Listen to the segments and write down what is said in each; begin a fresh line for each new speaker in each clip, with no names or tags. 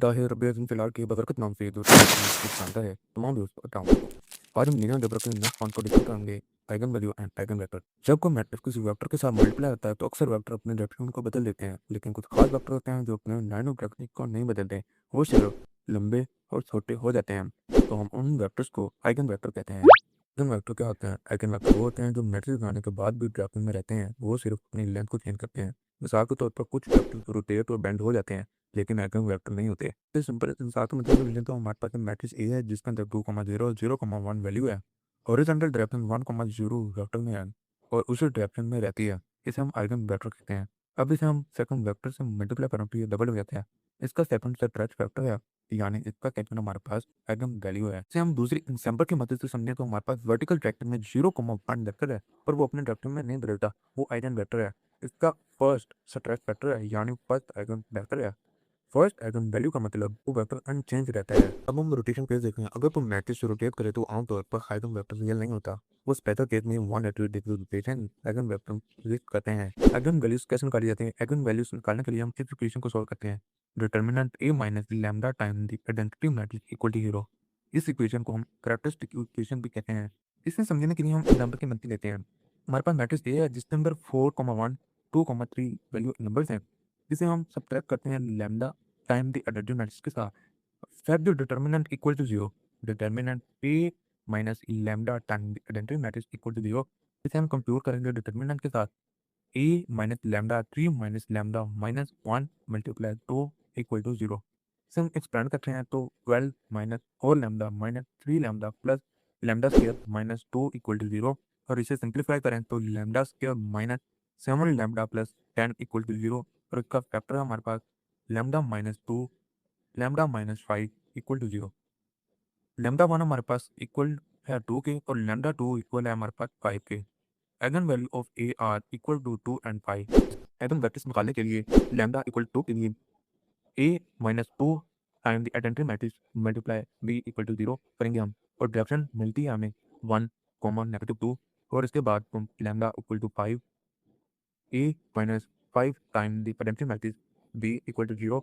ताहिर रब्बी अज़ीम फ़िलहाल की बबरकत नाम से दूसरा जानता है तमाम दोस्तों को आज हम लीनियर अलजेब्रा के नेक्स्ट पॉइंट को डिस्कस करेंगे eigen value and eigen vector. जब कोई मैट्रिक्स किसी वेक्टर के साथ मल्टीप्लाई होता है तो अक्सर वेक्टर अपने डायरेक्शन को बदल देते हैं, लेकिन कुछ खास वेक्टर होते हैं जो अपने लाइन ऑफ डायरेक्शन को नहीं बदलते, वो सिर्फ लंबे और छोटे हो जाते हैं। तो हम उन वेक्टर्स को आइगन वेक्टर कहते हैं। आइगन वेक्टर क्या होते हैं? आइगन वेक्टर वो होते हैं जो मैट्रिक्स बनाने के बाद भी डायरेक्शन में रहते हैं, वो सिर्फ अपनी लेंथ को चेंज करते हैं। मिसाल के तौर पर कुछ वेक्टर रोटेट और बेंड हो जाते हैं, लेकिन आइगन वेक्टर नहीं होते। तो सिंपल मिसाल के मतलब लें तो हमारे पास मैट्रिक्स ए है जिसके अंदर 2,0 0,1 वैल्यू है। हॉरिजॉन्टल डायरेक्शन 1,0 वेक्टर में है और उसी डायरेक्शन में रहती है। इसे हम आइगन वेक्टर कहते हैं। अब इसे हम सेकंड वेक्टर से मल्टीप्लाई करें तो ये डबल हो जाता है। इसका सेकंड से ट्रेच वेक्टर है, यानी इसका सेकंड हमारे पास आइगन वैल्यू है। इसे हम दूसरी एग्जांपल की मदद से समझें तो हमारे पास वर्टिकल डायरेक्शन में 0,1 वेक्टर है, पर वो अपने डायरेक्शन में नहीं बदलता, वो आइगन वेक्टर है। इसका फर्स्ट स्ट्रेच वेक्टर है, यानी फर्स्ट आइगन वेक्टर है। फर्स्ट आइगन वैल्यू का मतलब वो वेक्टर अनचेंज रहता है। अब हम रोटेशन केस देखें, अगर तुम मैट्रिक्स से रोटेट करें तो आमतौर पर आइगन वेक्टर रियल नहीं होता। वो स्पेशल केस में 180 degree rotation eigen vector exist करते हैं। आइगन वैल्यूज कैसे निकाली जाती हैं? आइगन वैल्यूज निकालने के लिए हम इस इक्वेशन को सॉल्व करते हैं। Determinant a minus lambda time the identity matrix equal to 0। इस इक्वेशन को हम कैरेक्टरिस्टिक इक्वेशन भी कहते हैं। इसे समझने के लिए हम एग्जांपल की मदद लेते हैं। हमारे पास मैट्रिक्स ए है जिसके अंदर 4,1 2,3 वैल्यू नंबर्स हैं, जिसे हम सब्ट्रैक्ट करते हैं lambda time the identity matrix के साथ। Set the determinant equal to 0। Determinant a minus lambda time the identity matrix equal to 0। इसे हम कंप्यूट करेंगे डिटर्मिनेंट के साथ a minus lambda 3 minus lambda minus 1 multiply 2 equal to 0। इसे हम expand करते हैं तो 12 minus 4 lambda minus 3 lambda plus lambda square minus 2 equal to 0। और इसे सिंप्लीफाई करें तो lambda square minus 7 lambda plus 10 equal to 0। और इसका फैक्टर है हमारे पास lambda minus 2 lambda minus 5 equal to 0। Lambda 1 हमारे पास इक्वल है 2 के और लैम्डा 2 इक्वल है हमारे पास 5 के। Eigen value of A are equal to 2 and 5। Eigenvectors निकालने के लिए लैम्डा इक्वल 2 के लिए A minus 2 time the identity matrix multiply B equal to 0 करेंगे हम, और डायरेक्शन मिलती है हमें 1 कॉमा नेगेटिव 2। और इसके बाद हम lambda equal to 5 A minus 5 time the identity matrix B equal to 0।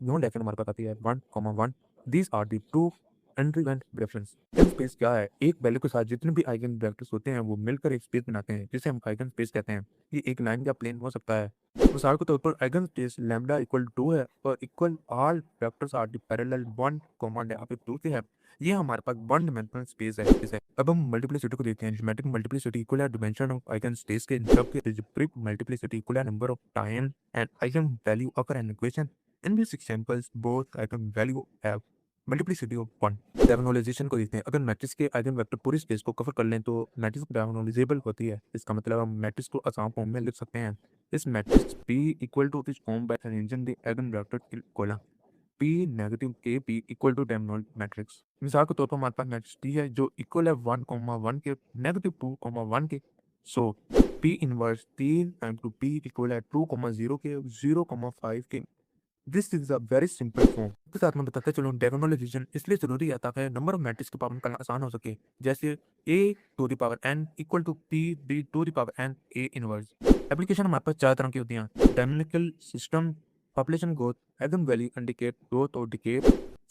दोनों डायरेक्शन हमारे पास आती है 1 comma 1। These are the two एंट्रीवेंट रेफरेंस। आइगन स्पेस क्या है? एक वैल्यू के साथ जितने भी आइगन वेक्टर्स होते हैं वो मिलकर एक स्पेस बनाते हैं, जिसे हम आइगन स्पेस कहते हैं। ये एक लाइन या प्लेन हो सकता है। मिसाल के तौर पर आइगन स्पेस लैम्डा इक्वल 2 है और equal all vectors are the parallel 1 comma negative 2 से है। ये हमारे पास वन डायमेंशनल स्पेस है। अब हम मल्टीप्लिसिटी को देखते हैं। ज्योमेट्रिक मल्टीप्लिसिटी इक्वल है डिमेंशन ऑफ आइगन स्पेस के, जबकि अलजेब्रिक मल्टीप्लिसिटी इक्वल है number of time and eigen value occur an equation. In this examples both eigen value have multiplicity of 1। डायगोनलाइजेशन को देखते हैं। अगर मैट्रिक्स के आइगन वेक्टर पूरी स्पेस को कवर कर लें तो मैट्रिक्स डायगोनलाइजेबल होती है। इसका मतलब हम मैट्रिक्स को आसान फॉर्म में लिख सकते हैं। इस matrix P equal to this form by arranging the eigen vector in column P negative AP equal to diagonal matrix. मिसाल के तौर पर हमारे पास मैट्रिक्स T है जो इक्वल है 1,1 के नेगेटिव 2,1 के। So P inverse 3 time to P equal है 2,0 के 0,5 के। This is a very simple form. के साथ मैं बताते चलूँ डायगोनलाइजेशन इसलिए जरूरी है ताकि नंबर ऑफ मैट्रिक्स की पावर निकालना आसान हो सके, जैसे a to the power n equal to p b to the power n a inverse. Application हमारे पास चार तरह की होती हैं: dynamical system, population growth, eigen value indicate growth और डिके।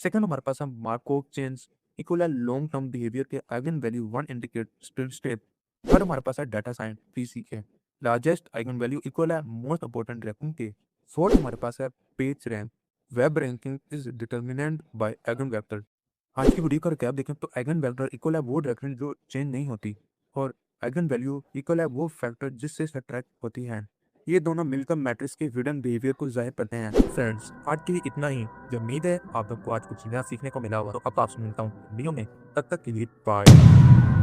सेकंड हमारे पास है मार्कोव चेन्स इक्वल है लॉन्ग टर्म बिहेवियर के eigen value 1 indicate state state. Third हमारे पास है data science PCA, largest eigen value equal है मोस्ट इंपॉर्टेंट रैंकिंग के। फोर्थ हमारे पास है page rank, web ranking is determinant by eigen vector. आज की वीडियो का रिकैप देखें तो आइगन वेक्टर इक्वल है वो डायरेक्शन जो चेंज नहीं होती, और आइगन वैल्यू इक्वल है वो फैक्टर जिससे सब्ट्रैक्ट होती है। ये दोनों मिलकर मैट्रिक्स के हिडन बिहेवियर को जाहिर करते हैं। फ्रेंड्स, आज के लिए इतना ही। जो उम्मीद है आपको आज कुछ नया सीखने को मिला होगा, तो अब आपसे मिलता हूँ वीडियो में। तब तक के लिए बाय।